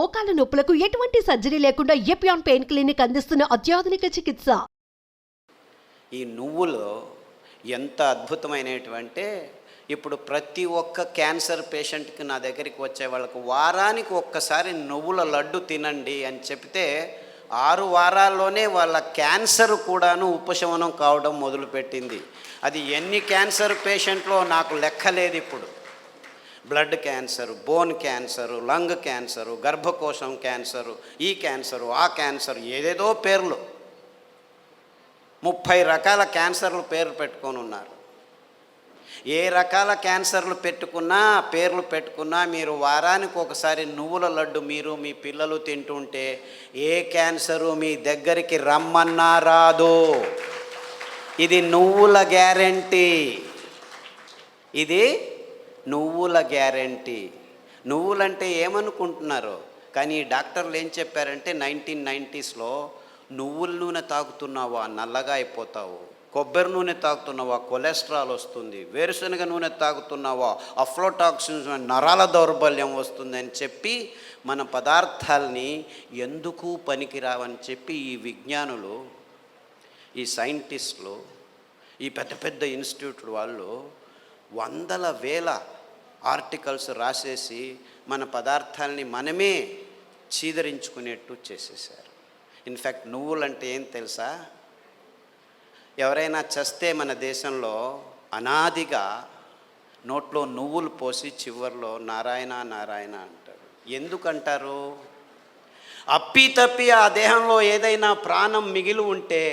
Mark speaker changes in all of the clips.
Speaker 1: మోకాల నొప్పులకు ఎటువంటి సర్జరీ లేకుండా ఎపియాన్ పెయిన్ క్లినిక్ అందిస్తున్న అత్యాధునిక చికిత్స.
Speaker 2: ఈ నువ్వులు ఎంత అద్భుతమైనటువంటి, ఇప్పుడు ప్రతి ఒక్క క్యాన్సర్ పేషెంట్కి నా దగ్గరికి వచ్చే వాళ్ళకు వారానికి ఒక్కసారి నువ్వుల లడ్డు తినండి అని చెప్తే 6 వారాల్లోనే వాళ్ళ క్యాన్సర్ కూడాను ఉపశమనం కావడం మొదలుపెట్టింది. అది ఎన్ని క్యాన్సర్ పేషెంట్లో నాకు లెక్కలేదు. ఇప్పుడు blood cancer, bone cancer, lung cancer, గర్భకోశం క్యాన్సరు, ఈ క్యాన్సరు, ఆ క్యాన్సరు, ఏదేదో పేర్లు 30 రకాల క్యాన్సర్లు పేర్లు పెట్టుకొని ఉన్నారు. ఏ రకాల క్యాన్సర్లు పేర్లు పెట్టుకున్నా మీరు వారానికి ఒకసారి నువ్వుల లడ్డు మీరు మీ పిల్లలు తింటుంటే ఏ క్యాన్సరు మీ దగ్గరికి రమ్మన్నా రాదు. ఇది నువ్వుల గ్యారెంటీ. ఇది నువ్వుల గ్యారెంటీ. నువ్వులంటే ఏమనుకుంటున్నారు? కానీ డాక్టర్లు ఏం చెప్పారంటే 1990స్లో నువ్వుల నూనె తాగుతున్నావా నల్లగా అయిపోతావు, కొబ్బరి నూనె తాగుతున్నావా కొలెస్ట్రాల్ వస్తుంది, వేరుశనగ నూనె తాగుతున్నావా అఫ్లోటాక్సిన్స్ నరాల దౌర్బల్యం వస్తుంది అని చెప్పి మన పదార్థాలని ఎందుకు పనికిరావని చెప్పి ఈ విజ్ఞానులు, ఈ సైంటిస్టులు, ఈ పెద్ద పెద్ద ఇన్స్టిట్యూట్ వాళ్ళు వందల వేల ఆర్టికల్స్ రాసేసి మన పదార్థాలని మనమే చీదరించుకునేట్టు చేసేసారు. ఇన్ఫ్యాక్ట్ నువ్వులంటే ఏం తెలుసా? ఎవరైనా చస్తే మన దేశంలో అనాదిగా నోట్లో నువ్వులు పోసి చివర్లో నారాయణ నారాయణ అంటారు. ఎందుకంటారు? అప్పి ఆ దేహంలో ఏదైనా ప్రాణం మిగిలి ఉంటే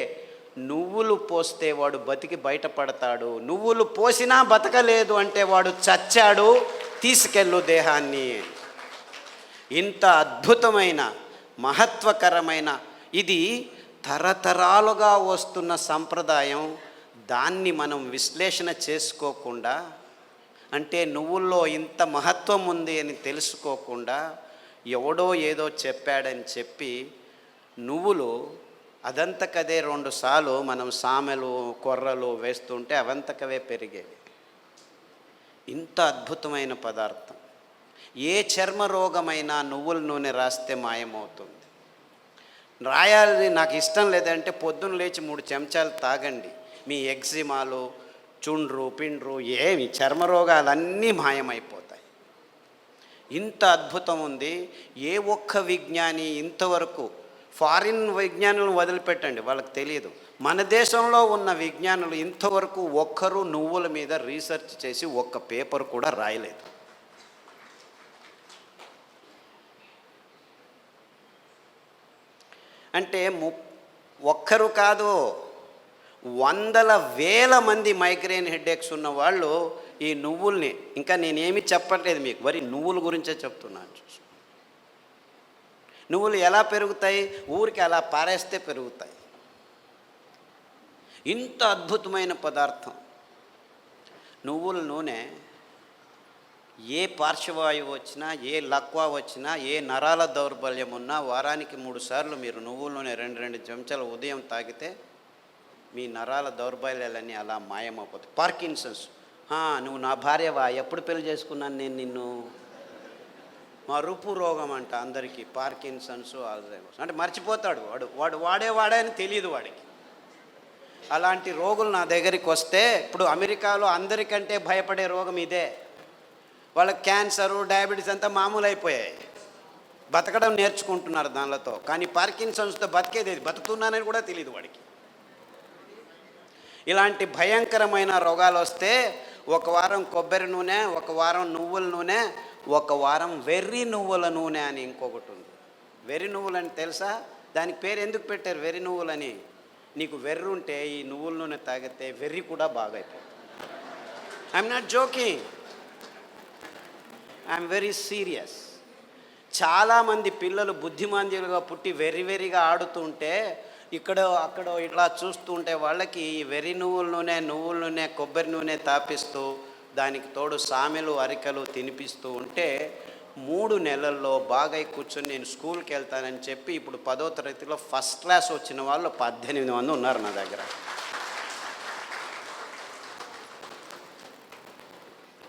Speaker 2: నువ్వులు పోస్తే వాడు బతికి బయటపడతాడు, నువ్వులు పోసినా బతకలేదు అంటే వాడు చచ్చాడు, తీసుకెళ్ళు దేహాన్ని. ఇంత అద్భుతమైన మహత్వకరమైన ఇది తరతరాలుగా వస్తున్న సంప్రదాయం. దాన్ని మనం విశ్లేషణ చేసుకోకుండా, అంటే నువ్వుల్లో ఇంత మహత్వం ఉంది అని తెలుసుకోకుండా ఎవడో ఏదో చెప్పాడని చెప్పి నువ్వులు అదంతకదే 2 సార్లు మనం సామెలు కొర్రలు వేస్తుంటే అవంతకవే పెరిగేవి. ఇంత అద్భుతమైన పదార్థం. ఏ చర్మ రోగమైనా నువ్వుల నూనె రాస్తే మాయమవుతుంది. రాయాలి నాకు ఇష్టం లేదంటే పొద్దున్న లేచి 3 చెంచాలు తాగండి, మీ ఎగ్జిమాలు, చుండ్రు పిండ్రు ఏమి చర్మ రోగాలన్నీ మాయమైపోతాయి. ఇంత అద్భుతం ఉంది. ఏ ఒక్క విజ్ఞాని ఇంతవరకు, ఫారిన్ విజ్ఞానులను వదిలిపెట్టండి, వాళ్ళకి తెలియదు, మన దేశంలో ఉన్న విజ్ఞానులు ఇంతవరకు ఒక్కరు నువ్వుల మీద రీసెర్చ్ చేసి ఒక్క పేపర్ కూడా రాయలేదు. అంటే ఒక్కరు కాదు, వందల వేల మంది మైగ్రేన్ హెడేక్స్ ఉన్న వాళ్ళు ఈ నువ్వుల్ని, ఇంకా నేనేమి చెప్పట్లేదు మీకు, వరి నువ్వుల గురించే చెప్తున్నాను. నువ్వులు ఎలా పెరుగుతాయి? ఊరికి అలా పారేస్తే పెరుగుతాయి. ఇంత అద్భుతమైన పదార్థం నువ్వుల నూనె. ఏ పార్శ్వవాయువు వచ్చినా, ఏ లక్వా వచ్చినా, ఏ నరాల దౌర్బల్యం ఉన్నా వారానికి 3 సార్లు మీరు నువ్వుల నూనె 2 చెంచాలు ఉదయం తాగితే మీ నరాల దౌర్బల్యాలన్నీ అలా మాయమైపోతాయి. పార్కిన్సన్స్, నువ్వు నా భార్యవా, ఎప్పుడు పెళ్లి చేసుకున్నాను నేను నిన్ను, మరుపు రోగం అంట అందరికీ, పార్కిన్సన్స్, ఆల్జైమర్స్ అంటే మర్చిపోతాడు వాడు వాడే అని తెలియదు వాడికి. అలాంటి రోగులు నా దగ్గరికి వస్తే, ఇప్పుడు అమెరికాలో అందరికంటే భయపడే రోగం ఇదే. వాళ్ళకి క్యాన్సరు, డయాబెటీస్ అంతా మామూలు అయిపోయాయి, బతకడం నేర్చుకుంటున్నారు దానిలతో. కానీ పార్కిన్సన్స్తో బతికేది, బతుకుతున్నానని కూడా తెలియదు వాడికి. ఇలాంటి భయంకరమైన రోగాలు వస్తే 1 వారం కొబ్బరి నూనె, 1 వారం నువ్వుల నూనె, 1 వారం వెర్రి నువ్వుల నూనె అని ఇంకొకటి ఉంది. వెర్రి నువ్వులు అని తెలుసా? దానికి పేరు ఎందుకు పెట్టారు వెర్రి నువ్వులని? నీకు వెర్రి ఉంటే ఈ నువ్వుల నూనె తాగితే వెర్రి కూడా బాగైపోతుంది. I'm not joking, I'm very serious. చాలామంది పిల్లలు బుద్ధిమాంద్యులుగా పుట్టి వెర్రిగా ఆడుతుంటే అక్కడ ఇట్లా చూస్తుంటే వాళ్ళకి వెర్రి నువ్వుల నూనె కొబ్బరి నూనె తాపిస్తూ దానికి తోడు సామెలు అరికలు తినిపిస్తూ ఉంటే 3 నెలల్లో బాగా కూర్చొని నేను స్కూల్కి వెళ్తానని చెప్పి ఇప్పుడు 10వ తరగతిలో ఫస్ట్ క్లాస్ వచ్చిన వాళ్ళు 18 మంది ఉన్నారు నా దగ్గర.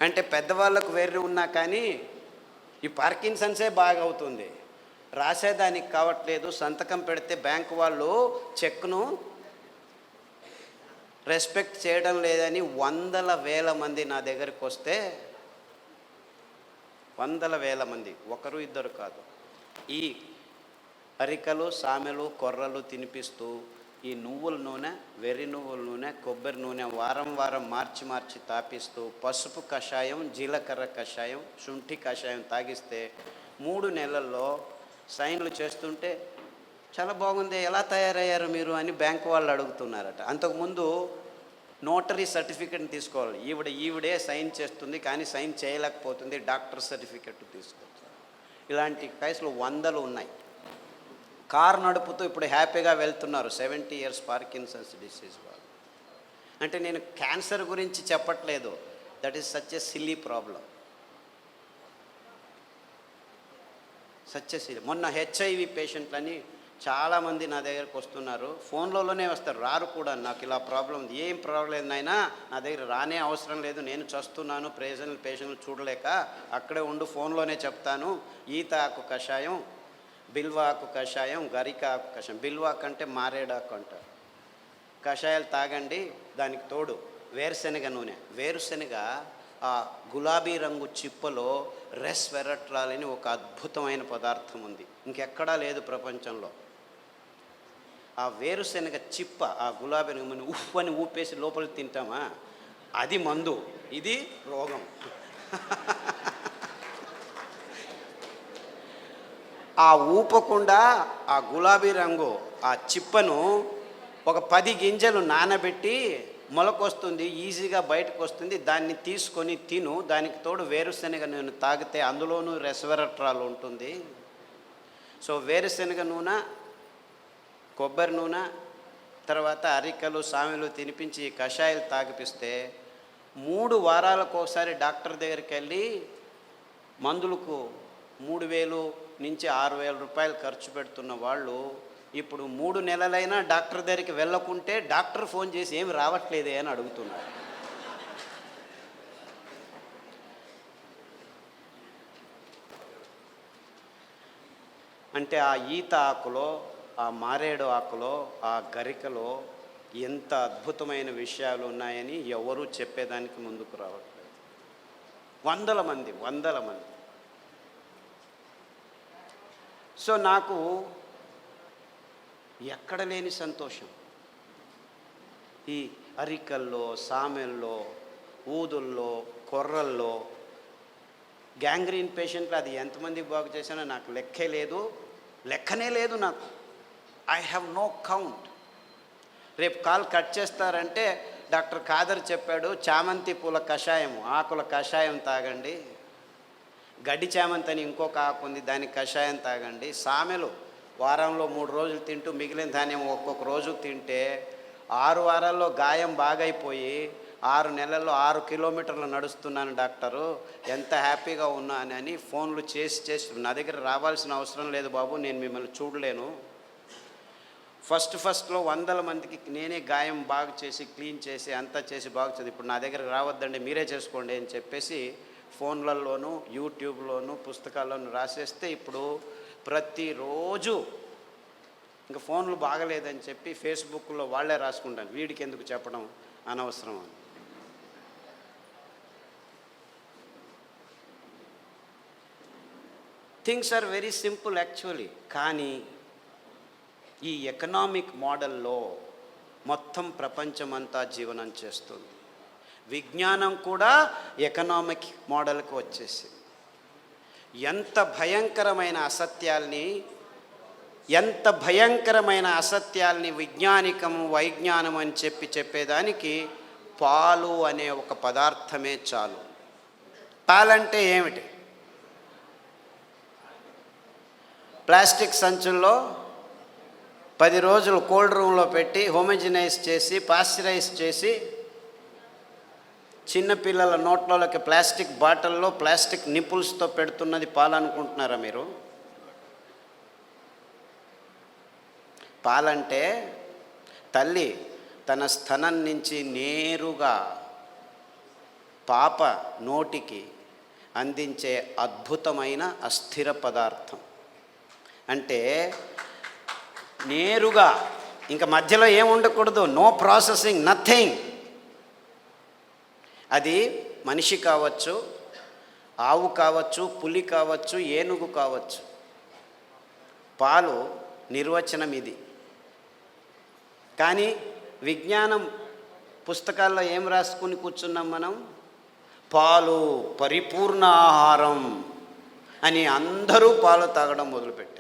Speaker 2: అంటే పెద్దవాళ్ళకు వెర్రి ఉన్నా కానీ ఈ పార్కిన్సన్సే బాగా అవుతుంది. రాసేదానికి కావట్లేదు, సంతకం పెడితే బ్యాంకు వాళ్ళు చెక్ను రెస్పెక్ట్ చేయడం లేదని వందల వేల మంది నా దగ్గరికి వస్తే, వందల వేల మంది, ఒకరు ఇద్దరు కాదు, ఈ అరికలు సామెలు కొర్రలు తినిపిస్తూ ఈ నువ్వుల నూనె, వెర్రి నువ్వుల నూనె, కొబ్బరి నూనె వారం వారం మార్చి మార్చి తాపిస్తూ పసుపు కషాయం, జీలకర్ర కషాయం, శుంఠి కషాయం తాగిస్తే 3 నెలల్లో సైన్లు చేస్తుంటే చాలా బాగుంది, ఎలా తయారయ్యారు మీరు అని బ్యాంకు వాళ్ళు అడుగుతున్నారట. అంతకుముందు నోటరీ సర్టిఫికెట్ని తీసుకోవాలి, ఈవిడే సైన్ చేస్తుంది కానీ సైన్ చేయలేకపోతుంది, డాక్టర్ సర్టిఫికెట్ తీసుకోవచ్చు. ఇలాంటి కేసులు వందలు ఉన్నాయి. కారు నడుపుతూ ఇప్పుడు హ్యాపీగా వెళ్తున్నారు 70 years పార్కిన్సన్స్ డిసీజ్ వాళ్ళు. అంటే నేను క్యాన్సర్ గురించి చెప్పట్లేదు, that is such a silly problem, such a silly. మొన్న HIV పేషెంట్లని చాలామంది నా దగ్గరకు వస్తున్నారు, ఫోన్లోనే వస్తారు, రారు కూడా. నాకు ఇలా ప్రాబ్లం ఉంది, ఏం ప్రాబ్లం లేదు నాయనా, నా దగ్గర రానే అవసరం లేదు, నేను చస్తున్నాను, పేషెంట్లు చూడలేక, అక్కడే ఉండు, ఫోన్లోనే చెప్తాను, ఈత ఆకు కషాయం, బిల్వాకు కషాయం, గరిక ఆకు కషాయం, బిల్వాకు అంటే మారేడాకు అంటారు, కషాయాలు తాగండి. దానికి తోడు వేరుశనగ నూనె, వేరుశనగ ఆ గులాబీ రంగు చిప్పలో రెస్వెరట్రాల్ అని ఒక అద్భుతమైన పదార్థం ఉంది, ఇంకెక్కడా లేదు ప్రపంచంలో. ఆ వేరుశనగ చిప్ప, ఆ గులాబీ రంగు ఉఫ్ అని ఊపేసి లోపలికి తింటామా, అది మందు, ఇది రోగం. ఆ ఊపకుండా ఆ గులాబీ రంగు ఆ చిప్పను ఒక 10 గింజలు నానబెట్టి మొలకొస్తుంది, ఈజీగా బయటకు వస్తుంది, దాన్ని తీసుకొని తిను. దానికి తోడు వేరుశనగ నూనె తాగితే అందులోనూ రెస్వెరట్రాల్ ఉంటుంది. సో వేరుశనగ నూనె, కొబ్బరి నూనె, తర్వాత అరికలు సామెలు తినిపించి కషాయాలు తాగిపిస్తే 3 వారాలకు ఒకసారి డాక్టర్ దగ్గరికి వెళ్ళి మందులకు 3,000 నుంచి 6,000 రూపాయలు ఖర్చు పెడుతున్న వాళ్ళు ఇప్పుడు 3 నెలలైనా డాక్టర్ దగ్గరికి వెళ్ళకుంటే డాక్టర్ ఫోన్ చేసి ఏమి రావట్లేదే అని అడుగుతున్నారు. అంటే ఆ ఈత ఆకులో, ఆ మారేడు ఆకులో, ఆ గరికలో ఎంత అద్భుతమైన విషయాలు ఉన్నాయని ఎవరూ చెప్పేదానికి ముందుకు రావట్లేదు. వందల మంది. సో నాకు ఎక్కడ లేని సంతోషం, ఈ అరికల్లో, సామెల్లో, ఊదుల్లో, కొర్రల్లో, గ్యాంగ్రీన్ పేషెంట్లు అది ఎంతమందికి బాగు చేశానో నాకు లెక్కనే లేదు నాకు. I have no count. రేపు కాల్ కట్ చేస్తారంటే డాక్టర్ ఖాదర్ చెప్పాడు, చామంతి పూల కషాయం, ఆకుల కషాయం తాగండి, గడ్డి చామంతి అని ఇంకొక ఆకు ఉంది, దానికి కషాయం తాగండి, సామెలు వారంలో 3 రోజులు తింటూ మిగిలిన ధాన్యం ఒక్కొక్క రోజు తింటే 6 వారాల్లో గాయం బాగైపోయి 6 నెలల్లో 6 కిలోమీటర్లు నడుస్తున్నాను డాక్టరు, ఎంత హ్యాపీగా ఉన్నానని ఫోన్లు చేసి నా దగ్గర రావాల్సిన అవసరం లేదు బాబు, నేను మిమ్మల్ని చూడలేను. ఫస్ట్లో 100 మందికి నేనే గాయం బాగు చేసి క్లీన్ చేసి అంతా చేసి బాగు చేసి, ఇప్పుడు నా దగ్గర రావద్దండి మీరే చేసుకోండి అని చెప్పేసి ఫోన్లలోనూ యూట్యూబ్లోనూ పుస్తకాల్లోనూ రాసేస్తే ఇప్పుడు ప్రతిరోజు ఇంకా ఫోన్లు బాగలేదని చెప్పి ఫేస్బుక్లో వాళ్ళే రాసుకుంటాను, వీడికి ఎందుకు చెప్పడం అనవసరం అని. Things are very simple actually. కానీ ఈ ఎకనామిక్ మోడల్లో మొత్తం ప్రపంచమంతా జీవనం చేస్తుంది. విజ్ఞానం కూడా ఎకనామిక్ మోడల్కి వచ్చేసి ఎంత భయంకరమైన అసత్యాల్ని వైజ్ఞానం అని చెప్పేదానికి పాలు అనే ఒక పదార్థమే చాలు. పాలంటే ఏమిటి? ప్లాస్టిక్ సంచుల్లో 10 రోజులు కోల్డ్ రూమ్లో పెట్టి హోమోజినైజ్ చేసి పాశ్చరైజ్ చేసి చిన్నపిల్లల నోట్లలోకి ప్లాస్టిక్ బాటిల్లో ప్లాస్టిక్ నిపుల్స్తో పెడుతున్నది పాలనుకుంటున్నారా మీరు? పాలంటే తల్లి తన స్తనం నుంచి నేరుగా పాప నోటికి అందించే అద్భుతమైన అస్థిర పదార్థం. అంటే నేరుగా ఇంకా మధ్యలో ఏం ఉండకూడదు, నో ప్రాసెసింగ్, నథింగ్. అది మనిషి కావచ్చు, ఆవు కావచ్చు, పులి కావచ్చు, ఏనుగు కావచ్చు. పాలు నిర్వచనం ఇది. కానీ విజ్ఞానం పుస్తకాల్లో ఏం రాసుకుని కూర్చున్నాం మనం? పాలు పరిపూర్ణ ఆహారం అని అందరూ పాలు తాగడం మొదలుపెట్టారు.